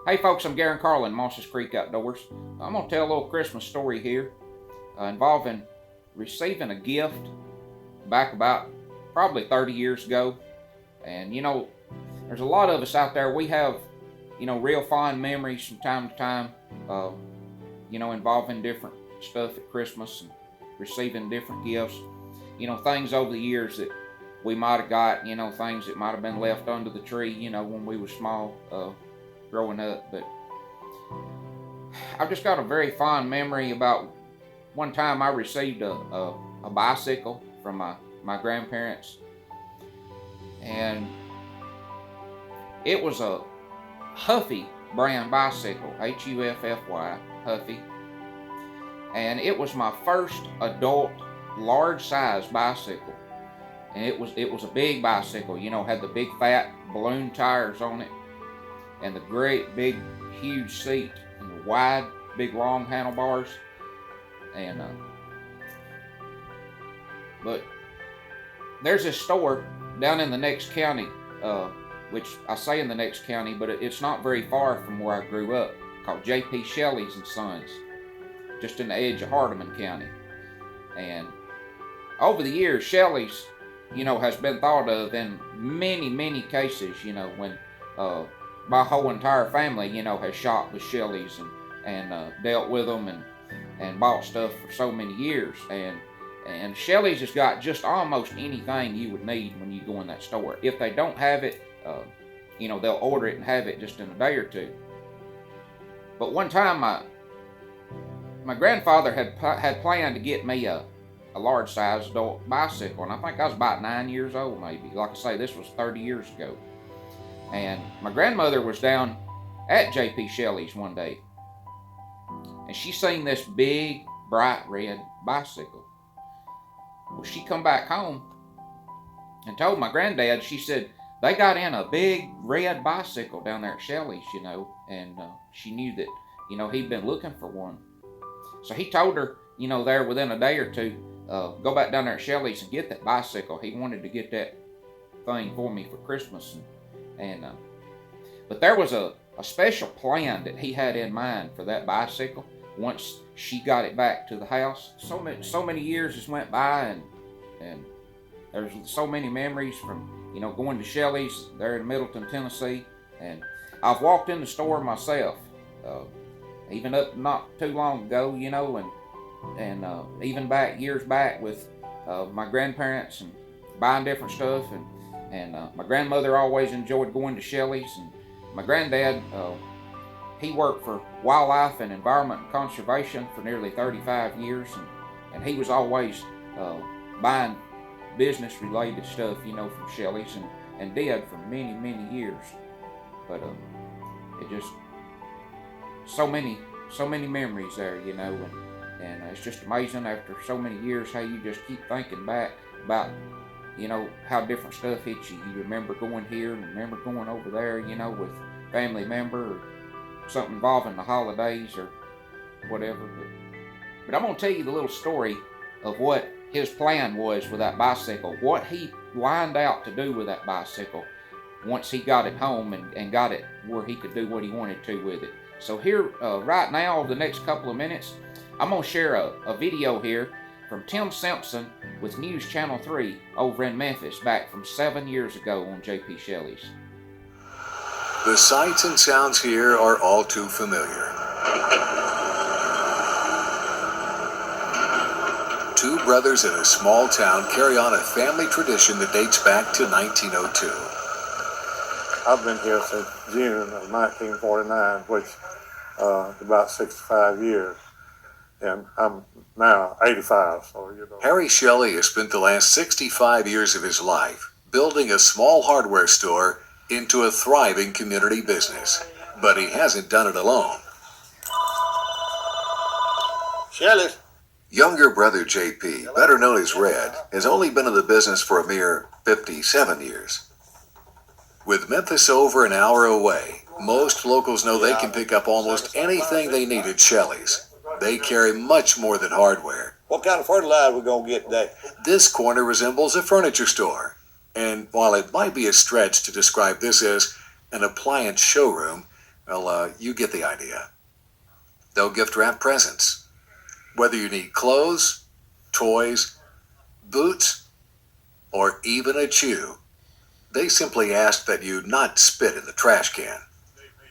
Hey folks, I'm Garen Carlin, Mosses Creek Outdoors. I'm going to tell a little Christmas story here involving receiving a gift back about probably 30 years ago. And there's a lot of us out there, we have, real fond memories from time to time, involving different stuff at Christmas and receiving different gifts. Things over the years that we might have got, things that might have been left under the tree, when we were small. Growing up, but I've just got a very fond memory about one time I received a bicycle from my grandparents, and it was a Huffy brand bicycle, Huffy, Huffy, and it was my first adult large size bicycle, and it was a big bicycle, had the big fat balloon tires on it, and the great big huge seat and the wide big long handlebars, and but there's this store down in the next county, which I say in the next county, but it's not very far from where I grew up, called J.P. Shelly's and Sons, just in the edge of Hardeman County. And over the years, Shelly's has been thought of in many cases, when my whole entire family, has shopped with Shelly's and dealt with them and bought stuff for so many years. And Shelly's has got just almost anything you would need when you go in that store. If they don't have it, they'll order it and have it just in a day or two. But one time, my grandfather had planned to get me a large size adult bicycle, and I think I was about 9 years old, maybe. Like I say, this was 30 years ago. And my grandmother was down at J.P. Shelly's one day, and she seen this big, bright red bicycle. Well, she come back home and told my granddad, she said, they got in a big red bicycle down there at Shelly's, and she knew that, he'd been looking for one. So he told her, there within a day or two, go back down there at Shelly's and get that bicycle. He wanted to get that thing for me for Christmas. But there was a special plan that he had in mind for that bicycle once she got it back to the house. So many years has went by, and there's so many memories from going to Shelly's there in Middleton, Tennessee. And I've walked in the store myself, even up not too long ago, and even years back with my grandparents and buying different stuff. And my grandmother always enjoyed going to Shelly's, and my granddad, he worked for wildlife and environment and conservation for nearly 35 years, and he was always buying business-related stuff, from Shelly's, and did for many years. But it just so many memories there, and it's just amazing after so many years how you just keep thinking back about how different stuff hits you. You remember going here and remember going over there, with family member or something involving the holidays or whatever. But I'm going to tell you the little story of what his plan was with that bicycle, what he lined out to do with that bicycle once he got it home and got it where he could do what he wanted to with it. So here, right now, over the next couple of minutes, I'm going to share a video here from Tim Simpson with News Channel 3 over in Memphis, back from 7 years ago on J.P. Shelly's. The sights and sounds here are all too familiar. Two brothers in a small town carry on a family tradition that dates back to 1902. I've been here since June of 1949, which is about 65 years. And I'm now 85, so Harry Shelly has spent the last 65 years of his life building a small hardware store into a thriving community business. But he hasn't done it alone. Shelly. Younger brother JP, better known as Red, has only been in the business for a mere 57 years. With Memphis over an hour away, most locals know they can pick up almost anything they need at Shelly's. They carry much more than hardware. What kind of fertilizer we gonna get today? This corner resembles a furniture store. And while it might be a stretch to describe this as an appliance showroom, Well, you get the idea. They'll gift wrap presents. Whether you need clothes, toys, boots, or even a chew, they simply ask that you not spit in the trash can.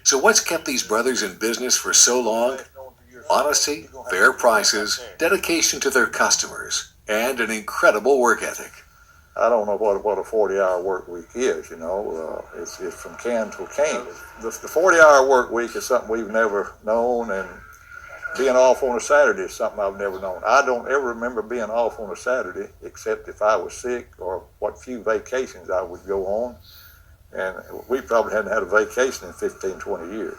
So what's kept these brothers in business for so long? Honesty, fair prices, dedication to their customers, and an incredible work ethic. I don't know what a 40-hour work week is, it's from can to can. The 40-hour work week is something we've never known, and being off on a Saturday is something I've never known. I don't ever remember being off on a Saturday except if I was sick or what few vacations I would go on. And we probably hadn't had a vacation in 15, 20 years.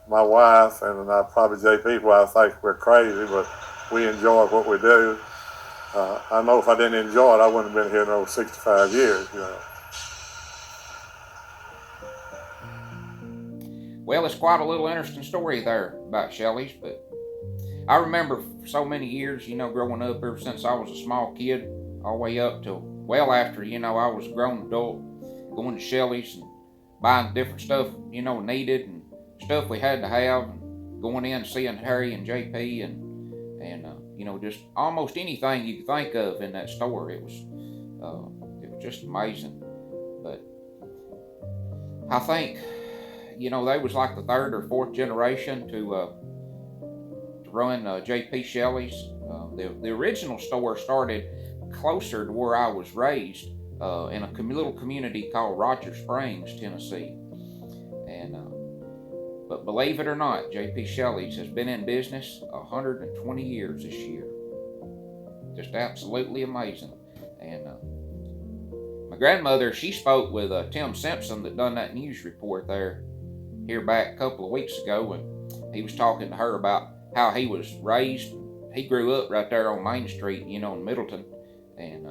My wife and probably JP's wife think we're crazy, but we enjoy what we do. I know if I didn't enjoy it, I wouldn't have been here in over 65 years, Well, it's quite a little interesting story there about Shelly's, but I remember for so many years, growing up ever since I was a small kid, all the way up till well after, I was a grown adult, going to Shelly's and buying different stuff, needed and stuff we had to have, and going in and seeing Harry and JP and just almost anything you could think of in that store. It was just amazing. But I think, they was like the third or fourth generation to run JP Shelly's. The original store started closer to where I was raised, in a little community called Roger Springs, Tennessee. But believe it or not, JP Shelly's has been in business 120 years this year. Just absolutely amazing. And my grandmother, she spoke with Tim Simpson that done that news report here back a couple of weeks ago, and he was talking to her about how he was raised. He grew up right there on Main Street, in Middleton. And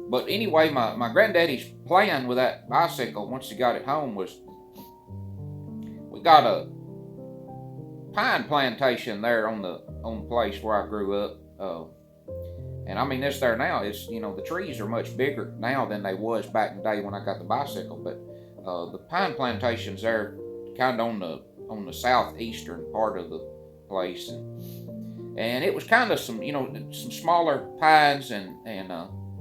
but anyway, my granddaddy's plan with that bicycle once he got it home was, we got a pine plantation there on the place where I grew up. And I mean, it's there now. It's, the trees are much bigger now than they was back in the day when I got the bicycle. But the pine plantations there, kind of on the southeastern part of the place, and it was kind of some smaller pines, and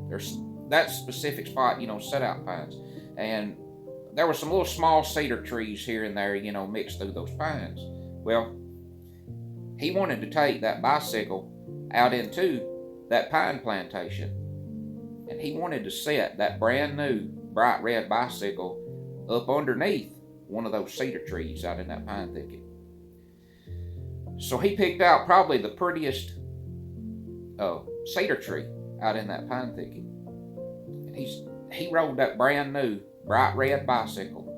there's that specific spot, set out pines, and there were some little small cedar trees here and there, mixed through those pines. Well, he wanted to take that bicycle out into that pine plantation, and he wanted to set that brand new bright red bicycle up underneath one of those cedar trees out in that pine thicket. So he picked out probably the prettiest cedar tree out in that pine thicket, and he rode that brand new bright red bicycle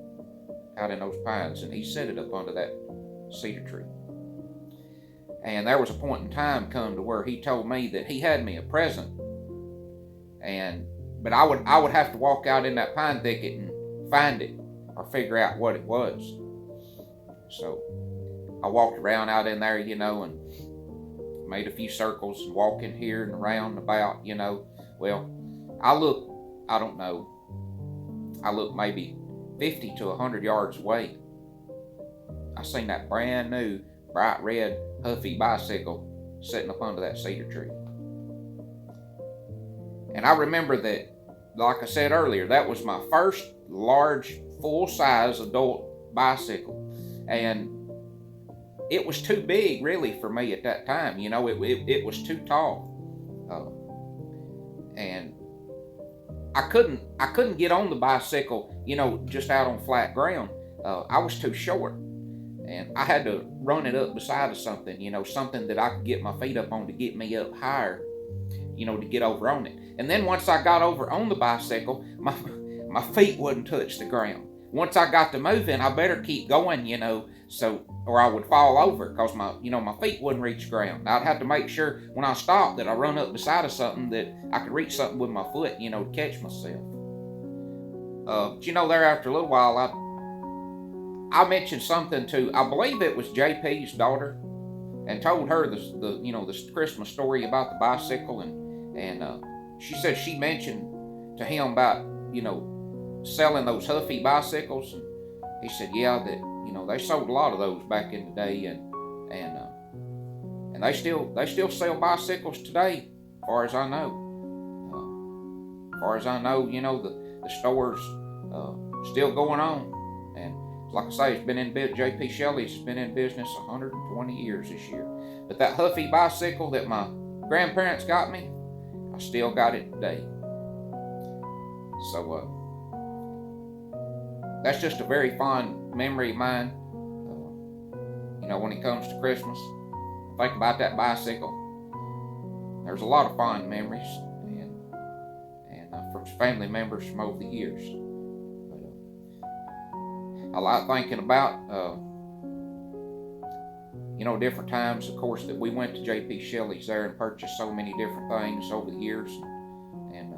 out in those pines, and he set it up under that cedar tree. And there was a point in time come to where he told me that he had me a present, but I would have to walk out in that pine thicket and find it or figure out what it was. So I walked around out in there, and made a few circles and walking here and around and about, Well, I looked maybe 50 to 100 yards away. I seen that brand new bright red Huffy bicycle sitting up under that cedar tree. And I remember that, like I said earlier, that was my first large, full-size adult bicycle. And it was too big, really, for me at that time. It was too tall. And I couldn't get on the bicycle, just out on flat ground. I was too short. And I had to run it up beside of something, something that I could get my feet up on to get me up higher, to get over on it. And then once I got over on the bicycle, my feet wouldn't touch the ground. Once I got to moving, I better keep going, or I would fall over, because my feet wouldn't reach the ground. I'd have to make sure when I stopped that I run up beside of something that I could reach something with my foot, to catch myself. But there after a little while, I mentioned something to, I believe it was JP's daughter, and told her this Christmas story about the bicycle, and she said she mentioned to him about, selling those Huffy bicycles, and he said, yeah, that they sold a lot of those back in the day, and they still sell bicycles today, as far as I know. As far as I know, the store's still going on, and like I say, it's been in J.P. Shelly's has been in business 120 years this year. But that Huffy bicycle that my grandparents got me, I still got it today. So that's just a very fond memory of mine. When it comes to Christmas, I think about that bicycle. There's a lot of fond memories, and from family members from over the years. But I like thinking about different times, of course, that we went to J.P. Shelly's there and purchased so many different things over the years, and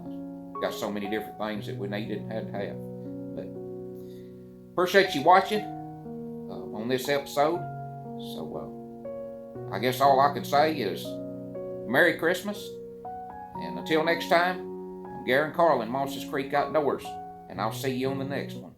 got so many different things that we needed and had to have. But appreciate you watching on this episode. So I guess all I can say is Merry Christmas, and until next time, I'm Garen Carlin, Mosses Creek Outdoors, and I'll see you on the next one.